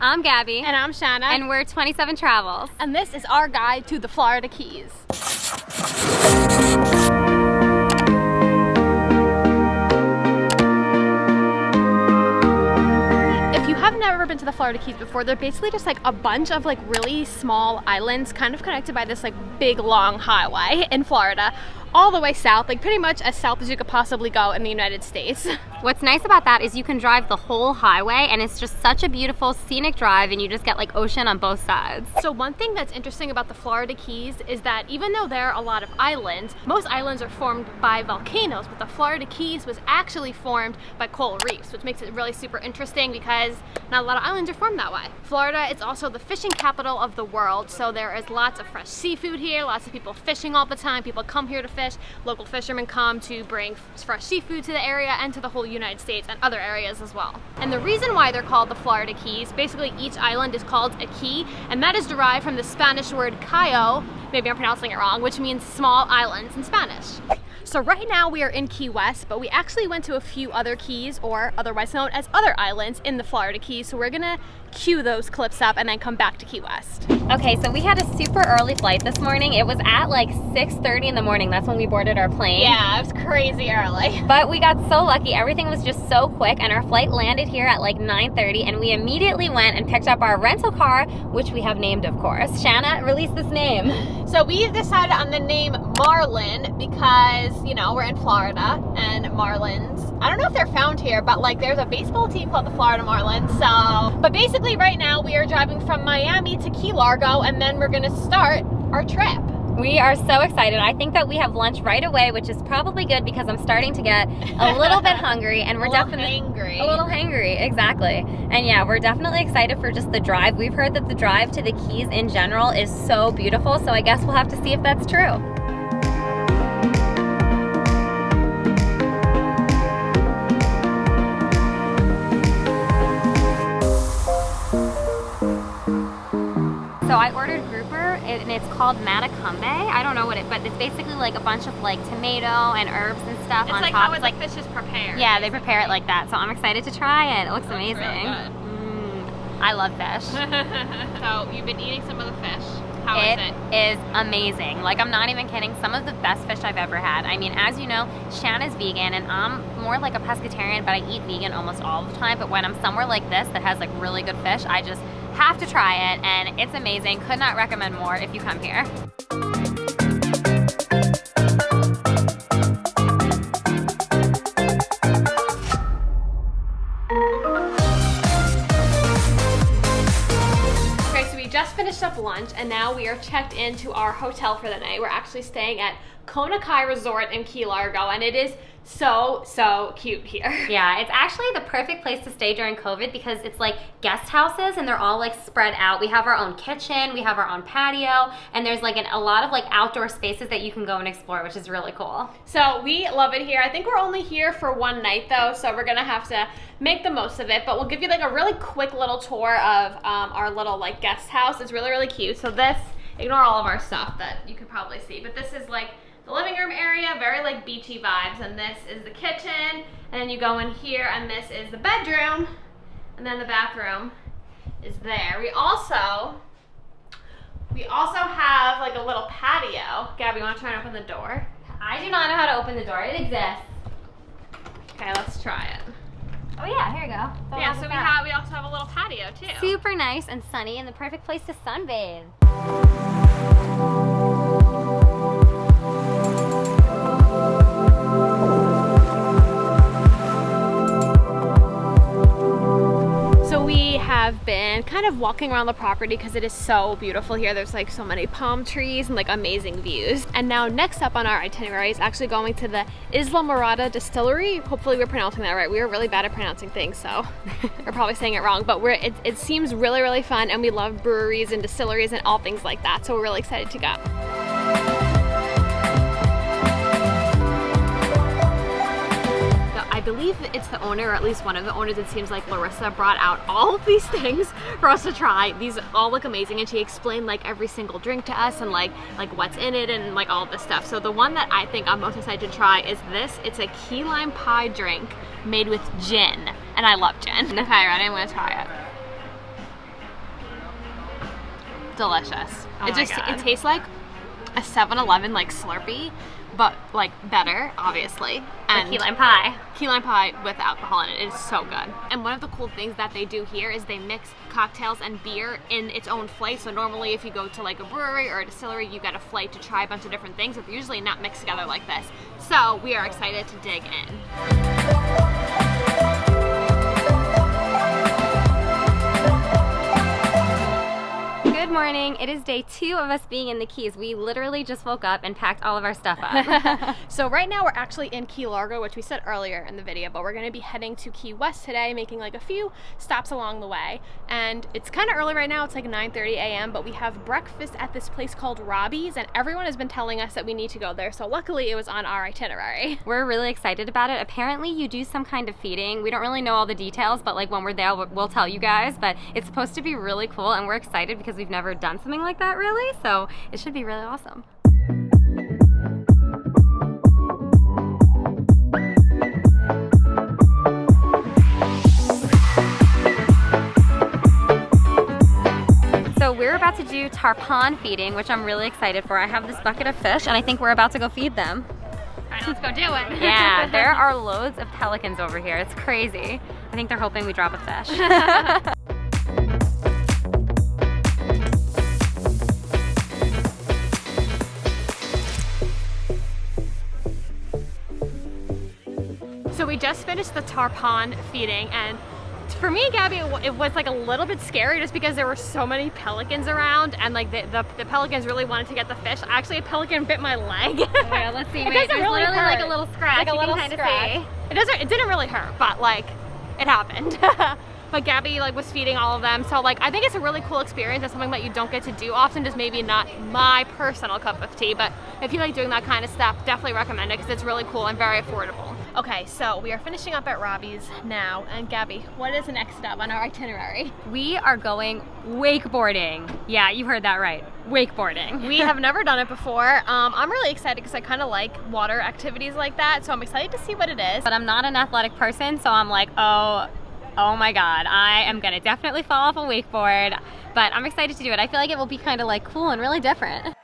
I'm Gabby. And I'm Shanna. And we're 27 Travels. And this is our guide to the Florida Keys. If you have never been to the Florida Keys before, they're basically just like a bunch of like really small islands kind of connected by this like big long highway in Florida all the way south, like pretty much as south as you could possibly go in the United States. What's nice about that is you can drive the whole highway and it's just such a beautiful scenic drive and you just get like ocean on both sides. So one thing that's interesting about the Florida Keys is that even though there are a lot of islands, most islands are formed by volcanoes, but the Florida Keys was actually formed by coral reefs, which makes it really super interesting because not a lot of islands are formed that way. Florida is also the fishing capital of the world, so there is lots of fresh seafood here, lots of people fishing all the time. People come here to fish. Local fishermen come to bring fresh seafood to the area and to the whole United States and other areas as well. And the reason why they're called the Florida Keys, basically each island is called a key, and that is derived from the Spanish word cayo, maybe I'm pronouncing it wrong, which means small islands in Spanish. So right now we are in Key West, but we actually went to a few other keys, or otherwise known as other islands, in the Florida Keys. So we're gonna cue those clips up and then come back to Key West. Okay, so we had a super early flight this morning. It was at like 6:30 in the morning. That's when we boarded our plane. Yeah, it was crazy early. But we got so lucky. Everything was just so quick and our flight landed here at like 9:30 and we immediately went and picked up our rental car, which we have named, of course. Shanna, release this name. So we decided on the name Marlin because, you know, we're in Florida and Marlins, I don't know if they're found here, but like there's a baseball team called the Florida Marlins. So, but basically right now we are driving from Miami to Key Largo and then we're gonna start our trip. We are so excited. I think that we have lunch right away, which is probably good because I'm starting to get a little bit hungry and we're definitely hangry. A little hangry, exactly. And yeah, we're definitely excited for just the drive. We've heard that the drive to the Keys in general is so beautiful, so I guess we'll have to see if that's true. So I ordered grouper and it's called matacumbe. I don't know what but it's basically like a bunch of like tomato and herbs and stuff on like top. How the fish is prepared. Yeah, they prepare it like that. So I'm excited to try it. It looks amazing. Really good. I love fish. So you've been eating some of the fish. How is it? It is amazing. Like, I'm not even kidding. Some of the best fish I've ever had. I mean, as you know, Shanna's vegan and I'm more like a pescatarian, but I eat vegan almost all the time. But when I'm somewhere like this that has like really good fish, I just have to try it and it's amazing. Could not recommend more if you come here. Just finished up lunch and now we are checked into our hotel for the night. We're actually staying at KONA Resort in Key Largo and it is so cute here. Yeah, it's actually the perfect place to stay during COVID because it's like guest houses and they're all like spread out. We have our own kitchen, we have our own patio, and there's like a lot of like outdoor spaces that you can go and explore, which is really cool. So we love it here. I think we're only here for one night though, so we're gonna have to make the most of it, but we'll give you like a really quick little tour of our little like guest house. It's really cute. So this, ignore all of our stuff that you could probably see, but this is like the living room area, very like beachy vibes, and this is the kitchen, and then you go in here and this is the bedroom, and then the bathroom is there. We also have like a little patio. Gabby, you want to try and open the door? I do not know how to open the door. It exists. Okay, let's try it. Oh yeah, here we go. Yeah, so we also have a little patio too. Super nice and sunny and the perfect place to sunbathe. So we have been kind of walking around the property because it is so beautiful here. There's like so many palm trees and like amazing views. And now next up on our itinerary is actually going to the Islamorada distillery. Hopefully we're pronouncing that right. We were really bad at pronouncing things, so we're probably saying it wrong, but it seems really fun and we love breweries and distilleries and all things like that. So we're really excited to go. I believe it's the owner, or at least one of the owners, it seems like Larissa, brought out all of these things for us to try. These all look amazing, and she explained like every single drink to us and like what's in it and like all of this stuff. So the one that I think I'm most excited to try is this. It's a key lime pie drink made with gin, and I love gin. Okay, ready? I'm gonna try it. delicious. Oh it my just God. it tastes like a 7-Eleven like Slurpee, but like better, obviously. And key lime pie. Key lime pie with alcohol in it. It is so good. And one of the cool things that they do here is they mix cocktails and beer in its own flight. So normally if you go to like a brewery or a distillery, you get a flight to try a bunch of different things, but they're usually not mixed together like this. So we are excited to dig in. Good morning. It is day 2 of us being in the Keys. We literally just woke up and packed all of our stuff up. So right now we're actually in Key Largo, which we said earlier in the video, but we're going to be heading to Key West today, making like a few stops along the way. And it's kind of early right now. It's like 9:30 a.m., but we have breakfast at this place called Robbie's, and everyone has been telling us that we need to go there. So luckily it was on our itinerary. We're really excited about it. Apparently you do some kind of feeding. We don't really know all the details, but like when we're there, we'll tell you guys. But it's supposed to be really cool, and we're excited because we've never done something like that really. So it should be really awesome. So we're about to do tarpon feeding, which I'm really excited for. I have this bucket of fish and I think we're about to go feed them. All right, let's go do it. Yeah, there are loads of pelicans over here. It's crazy. I think they're hoping we drop a fish. So we just finished the tarpon feeding, and for me and Gabby, it was like a little bit scary just because there were so many pelicans around, and like the pelicans really wanted to get the fish. Actually, a pelican bit my leg. Oh yeah, let's see. It doesn't There's really literally hurt. like a little scratch. Like a little scratch. It didn't really hurt, but like it happened. But Gabby like was feeding all of them, so like I think it's a really cool experience. It's something that you don't get to do often, just maybe not my personal cup of tea, but if you like doing that kind of stuff, definitely recommend it because it's really cool and very affordable. Okay, so we are finishing up at Robbie's now, and Gabby, what is the next stop on our itinerary? We are going wakeboarding. Yeah, you heard that right. Wakeboarding. We have never done it before. I'm really excited because I kind of like water activities like that, so I'm excited to see what it is. But I'm not an athletic person, so I'm like, oh my God, I am gonna definitely fall off a wakeboard, but I'm excited to do it. I feel like it will be kind of like cool and really different.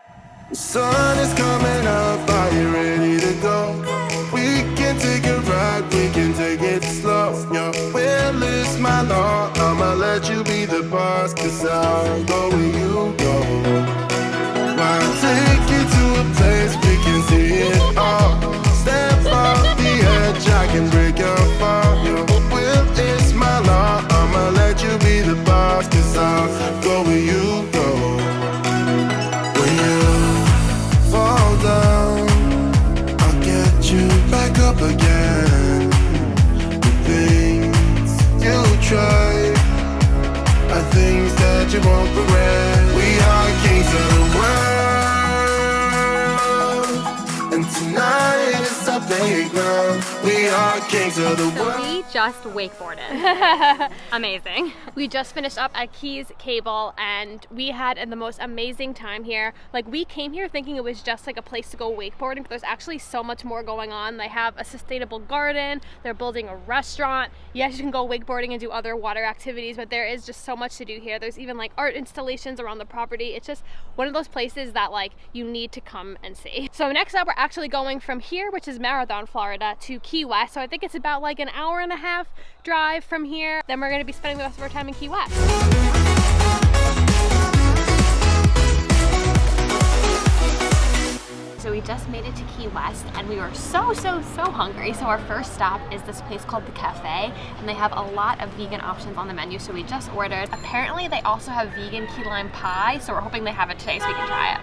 The sun is coming up, are you ready to go? We can take a ride, we can take it slow. Your will is my law, I'ma let you be the boss, cause I'll go where you go. I'll take you to a place we can see it all. Step off the edge, I can break your fall. Your will is my law, I'ma let you be the boss, cause I'll go where you go. When you fall down, I'll get you back up again. The things you try are things that you won't regret. We are kings of the world, and tonight is our playground. We are kings of the So world. we just wakeboarded. Amazing. We just finished up at Keys Cable, and we had the most amazing time here. Like, we came here thinking it was just like a place to go wakeboarding, but there's actually so much more going on. They have a sustainable garden, they're building a restaurant. Yes, you can go wakeboarding and do other water activities, but there is just so much to do here. There's even like art installations around the property. It's just one of those places that like you need to come and see. So next up, we're actually going from here, which is Marathon, Florida, to Key West. So I think it's about like an hour and a half drive from here. Then we're going to be spending the rest of our time in Key West. So we just made it to Key West, and we were so hungry. So our first stop is this place called The Cafe, and they have a lot of vegan options on the menu, so we just ordered. Apparently they also have vegan key lime pie, so we're hoping they have it today so we can try it.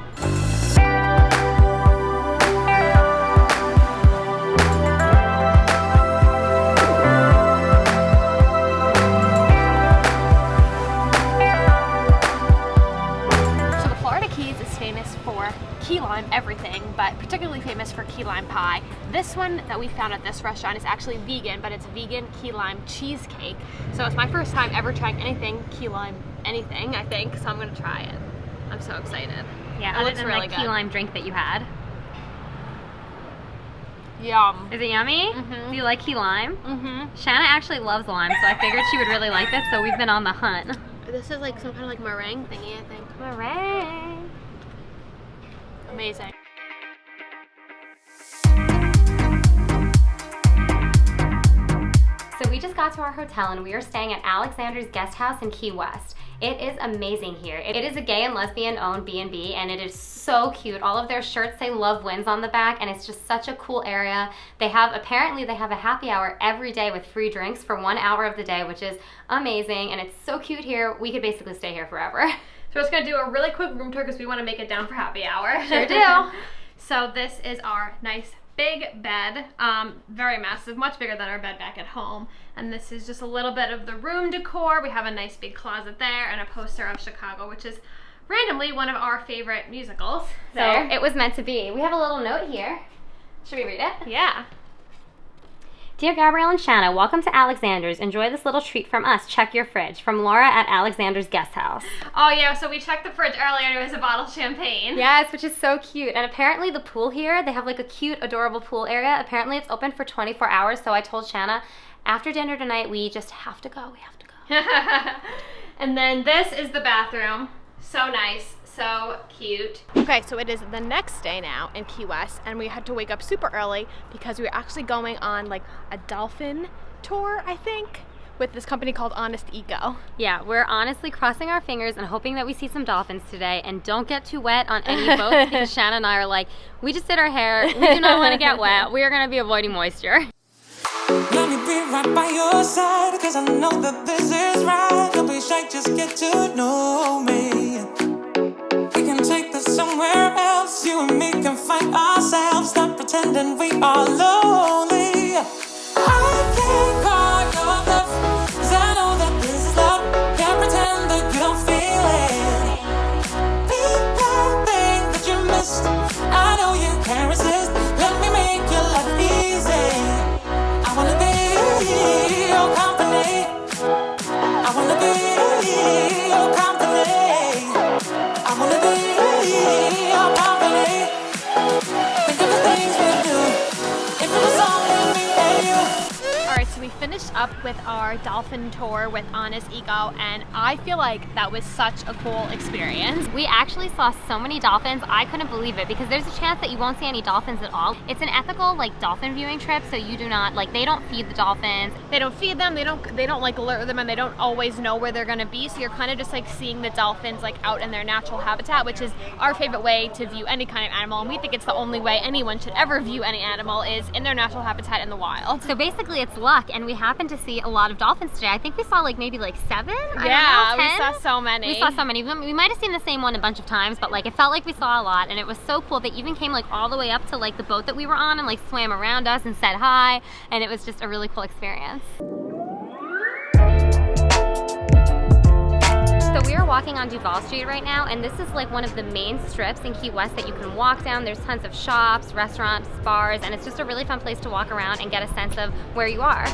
Key lime everything, but particularly famous for key lime pie. This one that we found at this restaurant is actually vegan, but it's vegan key lime cheesecake. So it's my first time ever trying anything key lime anything, I think, so I'm gonna try it. I'm so excited. Yeah, it other looks than really the good. key lime drink that you had. Yum. Is it yummy? Mm-hmm. Do you like key lime? Mm-hmm. Shanna actually loves lime, so I figured she would really like this, so we've been on the hunt. This is like some kind of like meringue thingy, I think. Meringue. Amazing. So we just got to our hotel and we are staying at Alexander's Guest House in Key West. It is amazing here. It is a gay and lesbian owned B&B and it is so cute. All of their shirts say Love Wins on the back and it's just such a cool area. Apparently they have a happy hour every day with free drinks for 1 hour of the day, which is amazing, and it's so cute here. We could basically stay here forever. So we're just gonna do a really quick room tour because we want to make it down for happy hour. Sure do. So this is our nice big bed, very massive, much bigger than our bed back at home. And this is just a little bit of the room decor. We have a nice big closet there and a poster of Chicago, which is randomly one of our favorite musicals. So it was meant to be. We have a little note here. Should we read it? Yeah. Dear Gabrielle and Shanna, welcome to Alexander's. Enjoy this little treat from us. Check your fridge. From Laura at Alexander's Guest House. Oh yeah, so we checked the fridge earlier and it was a bottle of champagne. Yes, which is so cute. And apparently the pool here, they have like a cute, adorable pool area. Apparently it's open for 24 hours. So I told Shanna, after dinner tonight, we just have to go. We have to go. And then this is the bathroom. So nice. So cute. Okay, so it is the next day now in Key West, and we had to wake up super early because we were actually going on like a dolphin tour, I think, with this company called Honest Eco. Yeah, we're honestly crossing our fingers and hoping that we see some dolphins today, and don't get too wet on any boats because Shanna and I are like, we just did our hair, we do not want to get wet, we are going to be avoiding moisture. Let me be right by your side, cause I know that this is right. Don't be shy, just get to know me. We can take this somewhere else. You and me can find ourselves. Stop pretending we are lonely. I can't call your bluff, cause I know that this is love. Can't pretend that you don't feel it. People think that you missed. I know you can't resist. Let me make your life easy. I wanna be your company. I wanna be your company. I wanna be your company. Think of the things we do. If it was only me and you. Alright, so we finished up with our dolphin tour with Honest Eco, and I feel like that was such a cool experience. We actually saw so many dolphins, I couldn't believe it, because there's a chance that you won't see any dolphins at all. It's an ethical like dolphin viewing trip, so you do not, like, they don't feed the dolphins. They don't feed them, they don't like lure them, and they don't always know where they're gonna be, so you're kind of just like seeing the dolphins like out in their natural habitat, which is our favorite way to view any kind of animal, and we think it's the only way anyone should ever view any animal is in their natural habitat in the wild. So basically it's luck, and we happened to see a lot of dolphins today. I think we saw like maybe like 7? Yeah, I don't know, 10? we saw so many. We saw so many. We might have seen the same one a bunch of times, but like it felt like we saw a lot, and it was so cool. They even came like all the way up to like the boat that we were on and like swam around us and said hi, and it was just a really cool experience. So we are walking on Duval Street right now, and this is like one of the main strips in Key West that you can walk down. There's tons of shops, restaurants, bars, and it's just a really fun place to walk around and get a sense of where you are.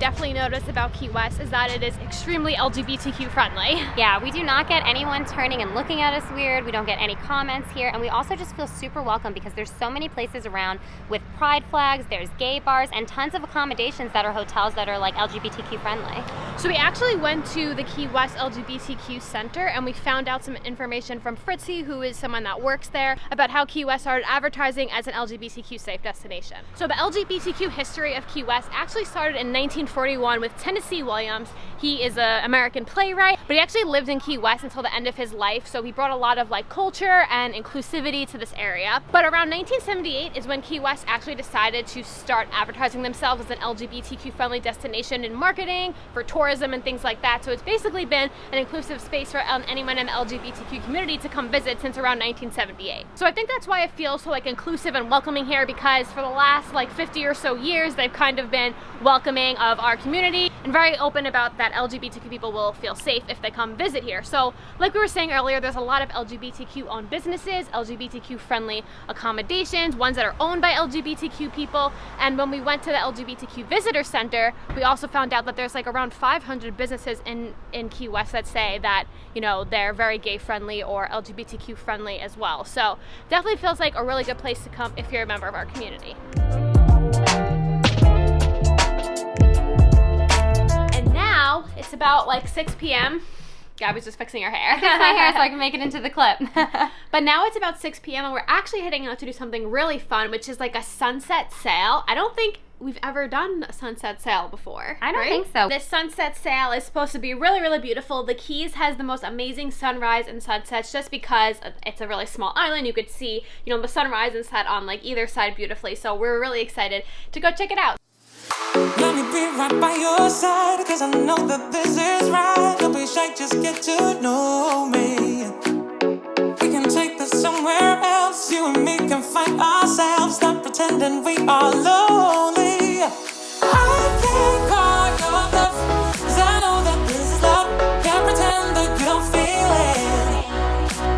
Definitely notice about Key West is that it is extremely LGBTQ friendly. Yeah, we do not get anyone turning and looking at us weird. We don't get any comments here, and we also just feel super welcome because there's so many places around with pride flags, there's gay bars, and tons of accommodations that are hotels that are like LGBTQ friendly. So we actually went to the Key West LGBTQ Center, and we found out some information from Fritzy, who is someone that works there, about how Key West started advertising as an LGBTQ safe destination. So the LGBTQ history of Key West actually started in 1941 with Tennessee Williams. He is an American playwright, but he actually lived in Key West until the end of his life, so he brought a lot of like culture and inclusivity to this area. But around 1978 is when Key West actually decided to start advertising themselves as an LGBTQ friendly destination in marketing, for tourism and things like that. So it's basically been an inclusive space for anyone in the LGBTQ community to come visit since around 1978. So I think that's why it feels so like inclusive and welcoming here, because for the last like 50 or so years they've kind of been welcoming of our community and very open about that LGBTQ people will feel safe if they come visit here. So like we were saying earlier, there's a lot of LGBTQ owned businesses, LGBTQ friendly accommodations, ones that are owned by LGBTQ people. And when we went to the LGBTQ visitor center, we also found out that there's like around 500 businesses in Key West that say that, you know, they're very gay friendly or LGBTQ friendly as well. So definitely feels like a really good place to come if you're a member of our community. Now it's about like 6 p.m. Gabby's just fixing her hair. Fix my hair so I can make it into the clip. But now it's about 6 p.m. and we're actually heading out to do something really fun, which is like a sunset sail. I don't think we've ever done a sunset sail before. I don't think so. This sunset sail is supposed to be really, really beautiful. The Keys has the most amazing sunrise and sunsets just because it's a really small island. You could see, you know, the sunrise and set on like either side beautifully. So we're really excited to go check it out. Let me be right by your side, cause I know that this is right. Don't be shy, just get to know me. We can take this somewhere else. You and me can find ourselves. Stop pretending we are lonely. I can't call your bluff, cause I know that this is love. Can't pretend that you don't feel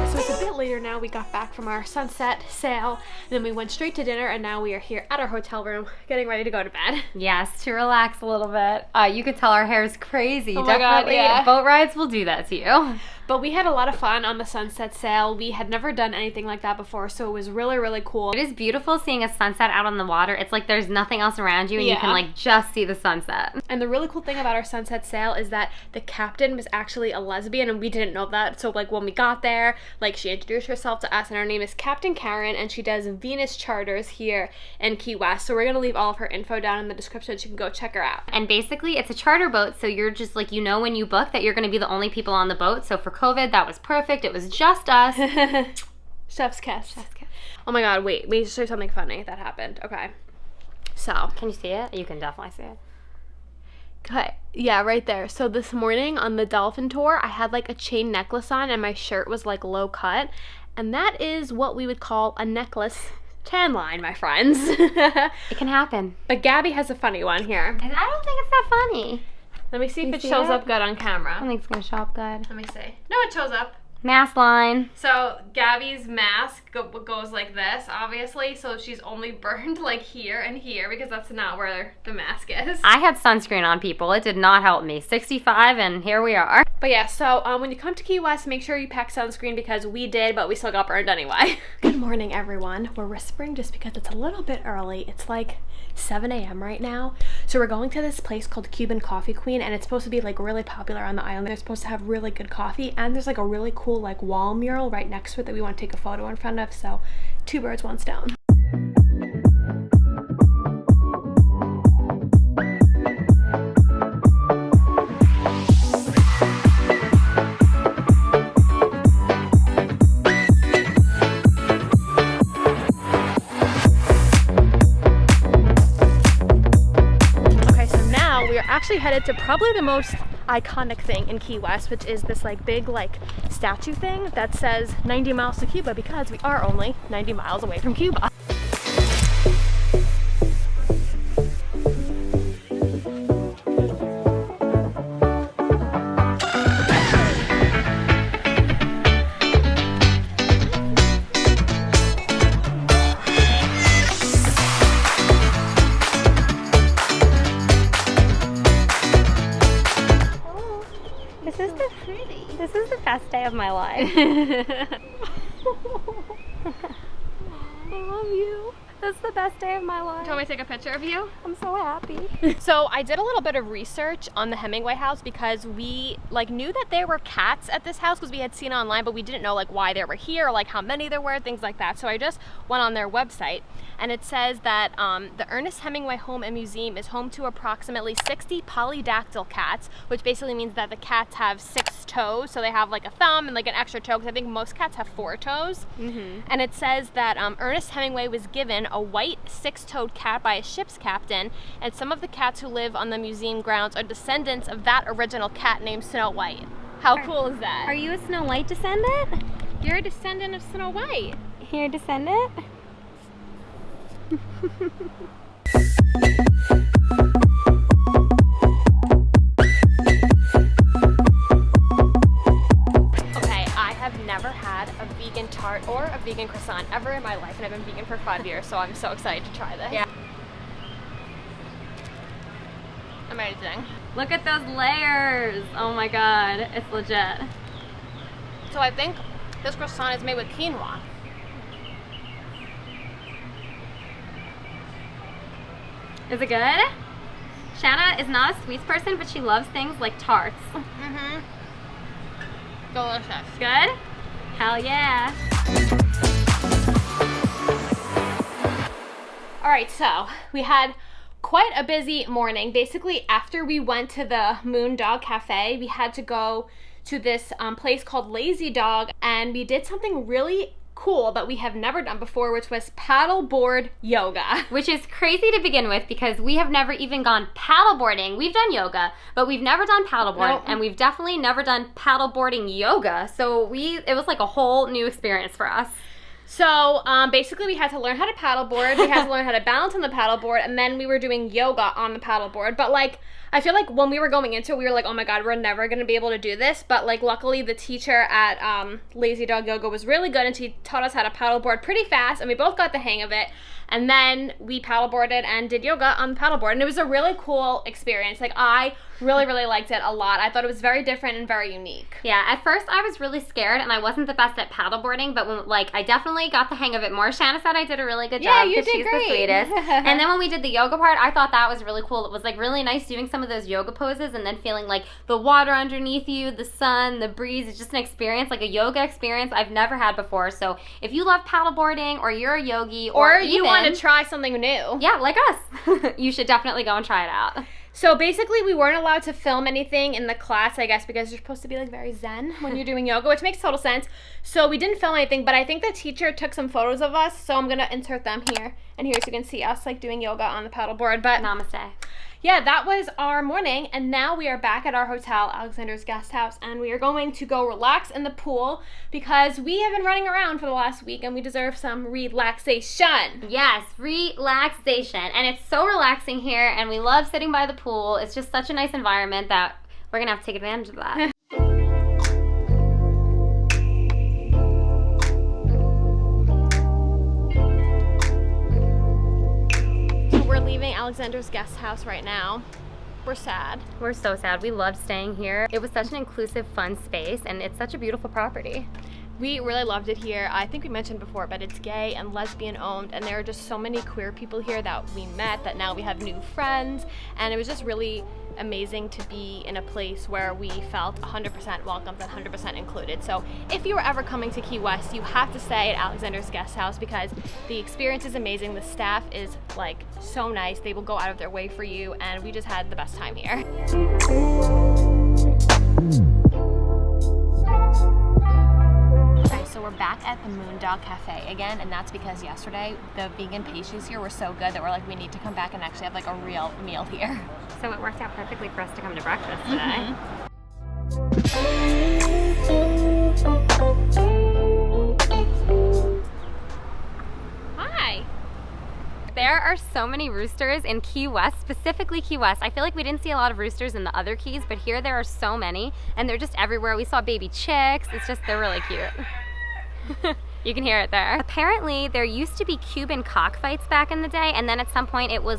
it. So it's a bit later now. We got back from our sunset sail, and then we went straight to dinner, and now we are here at our hotel room getting ready to go to bed. Yes, to relax a little bit. You could tell our hair is crazy. Oh my God, yeah. Boat rides will do that to you. But we had a lot of fun on the sunset sail. We had never done anything like that before, so it was really, really cool. It is beautiful seeing a sunset out on the water. It's like there's nothing else around you and you can like just see the sunset. And the really cool thing about our sunset sail is that the captain was actually a lesbian and we didn't know that. So like when we got there, like she introduced herself to us and her name is Captain Karen and she does Venus charters here in Key West. So we're gonna leave all of her info down in the description so you can go check her out. And basically it's a charter boat, so you're just like, you know, when you book that you're gonna be the only people on the boat. So for COVID, that was perfect. It was just us. Chef's kiss. Chef's kiss. Oh my God, wait, we need to show you something funny that happened. Okay. So. Can you see it? You can definitely see it. Okay, yeah, right there. So this morning on the dolphin tour, I had like a chain necklace on and my shirt was like low cut. And that is what we would call a necklace tan line, my friends. It can happen. But Gabby has a funny one here. And I don't think it's that funny. Let me see if it shows up good on camera. I don't think it's gonna show up good. Let me see. No, it shows up. Mask line. So Gabby's mask goes like this, obviously. So she's only burned like here and here because that's not where the mask is. I had sunscreen on, people. It did not help me. 65 and here we are. But yeah, so when you come to Key West, make sure you pack sunscreen because we did, but we still got burned anyway. Good morning, everyone. We're whispering just because it's a little bit early. It's like 7 a.m. right now. So we're going to this place called Cuban Coffee Queen and it's supposed to be like really popular on the island. They're supposed to have really good coffee and there's like a really cool like wall mural right next to it that we want to take a photo in front of. So 2 birds, 1 stone. Actually headed to probably the most iconic thing in Key West, which is this like big like statue thing that says 90 miles to Cuba because we are only 90 miles away from Cuba. This is the best day of my life. I love you. This is the best day of my life. Do you want me to take a picture of you? I'm so happy. So I did a little bit of research on the Hemingway house because we like knew that there were cats at this house because we had seen it online, but we didn't know like why they were here or like how many there were, things like that. So I just went on their website and it says that the Ernest Hemingway Home and Museum is home to approximately 60 polydactyl cats, which basically means that the cats have 6 toes. So they have like a thumb and like an extra toe because I think most cats have 4 toes. And it says that Ernest Hemingway was given a white 6-toed cat by a ship's captain, and some of the cats who live on the museum grounds are descendants of that original cat named Snow White. How cool is that? Are you a Snow White descendant? You're a descendant of Snow White. You're a descendant? never had a vegan tart or a vegan croissant ever in my life, and I've been vegan for 5 years, so I'm so excited to try this. Yeah. Amazing. Look at those layers. Oh my god, it's legit. So I think this croissant is made with quinoa. Is it good? Shanna is not a sweets person, but she loves things like tarts. Mm-hmm. Delicious. Good? Hell yeah. All right, so we had quite a busy morning. Basically, after we went to the Moon Dog Cafe, we had to go to this place called Lazy Dog, and we did something really cool that we have never done before, which was paddleboard yoga. Which is crazy to begin with because we have never even gone paddleboarding. We've done yoga, but we've never done paddleboard, Nope. and we've definitely never done paddleboarding yoga. So it was like a whole new experience for us. So basically we had to learn how to paddleboard, we had to learn how to balance on the paddleboard, and then we were doing yoga on the paddleboard. But like, I feel like when we were going into it, we were like, oh my god, we're never going to be able to do this. But like, luckily the teacher at Lazy Dog Yoga was really good, and she taught us how to paddleboard pretty fast, and we both got the hang of it. And then we paddleboarded and did yoga on the paddleboard, and it was a really cool experience. Like, I really, really liked it a lot. I thought it was very different and very unique. Yeah, at first I was really scared, and I wasn't the best at paddleboarding, but I definitely got the hang of it more. Shanna said I did a really good Yeah, job you because did she's great. the sweetest. And then when we did the yoga part, I thought that was really cool. It was like really nice doing some of those yoga poses and then feeling like the water underneath you, the sun, the breeze. It's just an experience, like a yoga experience I've never had before. So if you love paddleboarding, or you're a yogi, Or you want to try something new. Yeah, like us. You should definitely go and try it out. So basically, we weren't allowed to film anything in the class, I guess, because you're supposed to be like very zen when you're doing yoga, which makes total sense. So we didn't film anything, but I think the teacher took some photos of us, so I'm gonna insert them here and here so you can see us like doing yoga on the paddleboard. But Namaste. yeah, that was our morning, and now we are back at our hotel, Alexander's Guest House, and we are going to go relax in the pool because we have been running around for the last week and we deserve some relaxation. Yes, relaxation. And it's so relaxing here, and we love sitting by the pool. It's just such a nice environment that we're going to have to take advantage of that. So we're leaving Alexander's Guest House right now. We're sad. We're so sad. We loved staying here. It was such an inclusive, fun space, and it's such a beautiful property. We really loved it here. I think we mentioned before, but it's gay and lesbian owned, and there are just so many queer people here that we met that now we have new friends, and it was just really amazing to be in a place where we felt 100% welcomed and 100% included. So if you were ever coming to Key West, you have to stay at Alexander's Guest House because the experience is amazing. The staff is like so nice. They will go out of their way for you, and we just had the best time here. So we're back at the Moon Dog Cafe again, and that's because yesterday the vegan pastries here were so good that we're like, we need to come back and actually have like a real meal here. So it worked out perfectly for us to come to breakfast today. Hi! There are so many roosters in Key West, specifically Key West. I feel like we didn't see a lot of roosters in the other keys, but here there are so many, and they're just everywhere. We saw baby chicks. It's just, they're really cute. You can hear it there. Apparently, there used to be Cuban cockfights back in the day, and then at some point it was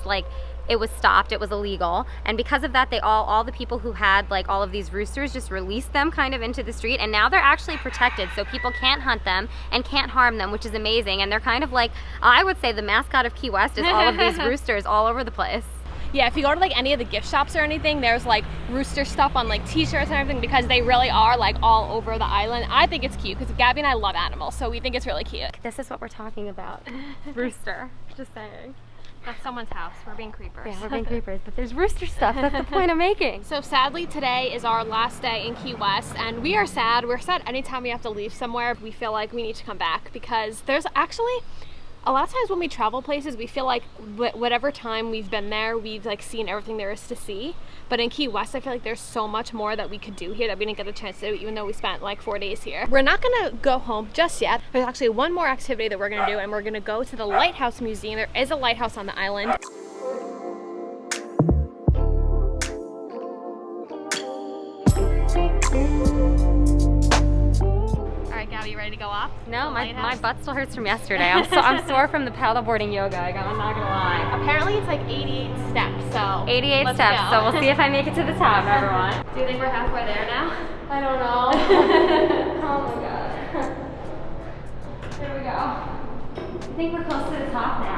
stopped, it was illegal, and because of that, all the people who had like all of these roosters just released them kind of into the street, and now they're actually protected, so people can't hunt them and can't harm them, which is amazing, and they're kind of like, I would say the mascot of Key West is all of these roosters all over the place. Yeah, if you go to like any of the gift shops or anything, there's like rooster stuff on like t-shirts and everything because they really are like all over the island. I think it's cute because Gabby and I love animals, so we think it's really cute. This is what we're talking about. Rooster. Just saying. That's someone's house. We're being creepers. Yeah, we're being creepers, but there's rooster stuff. That's the point I'm making. So sadly, today is our last day in Key West, and we are sad. We're sad anytime we have to leave somewhere. We feel like we need to come back because there's actually a lot of times when we travel places, we feel like whatever time we've been there, we've like seen everything there is to see. But in Key West, I feel like there's so much more that we could do here that we didn't get the chance to do, even though we spent like 4 days here. We're not gonna go home just yet. There's actually one more activity that we're gonna do, and we're gonna go to the Lighthouse Museum. There is a lighthouse on the island. All right, Gabby, you ready to go up? No, my butt still hurts from yesterday. I'm sore from the paddleboarding yoga. I'm not gonna lie. Apparently it's like 88 steps, so 88 let's steps, go. so we'll see if I make it to the top, everyone. Do you think we're halfway there now? I don't know. Oh my god. Here we go. I think we're close to the top now.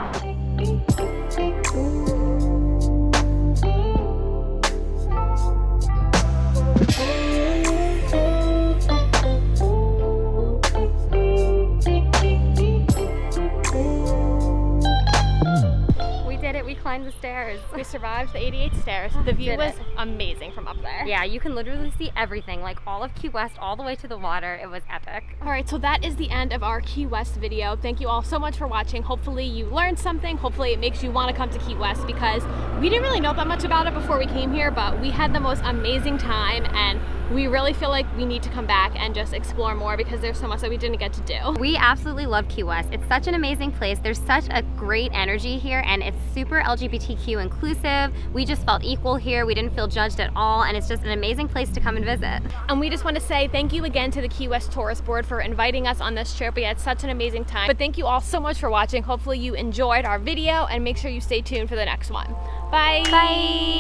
We climbed the stairs. We survived the 88 stairs. The view was amazing from up there. Yeah, you can literally see everything, like all of Key West all the way to the water. It was epic. All right, so that is the end of our Key West video. Thank you all so much for watching. Hopefully you learned something. Hopefully it makes you want to come to Key West, because we didn't really know that much about it before we came here, but we had the most amazing time, and we really feel like we need to come back and just explore more because there's so much that we didn't get to do. We absolutely love Key West. It's such an amazing place. There's such a great energy here, and it's super LGBTQ inclusive. We just felt equal here. We didn't feel judged at all, and it's just an amazing place to come and visit. And we just want to say thank you again to the Key West Tourist Board for inviting us on this trip. We had such an amazing time. But thank you all so much for watching. Hopefully you enjoyed our video, and make sure you stay tuned for the next one. Bye. Bye.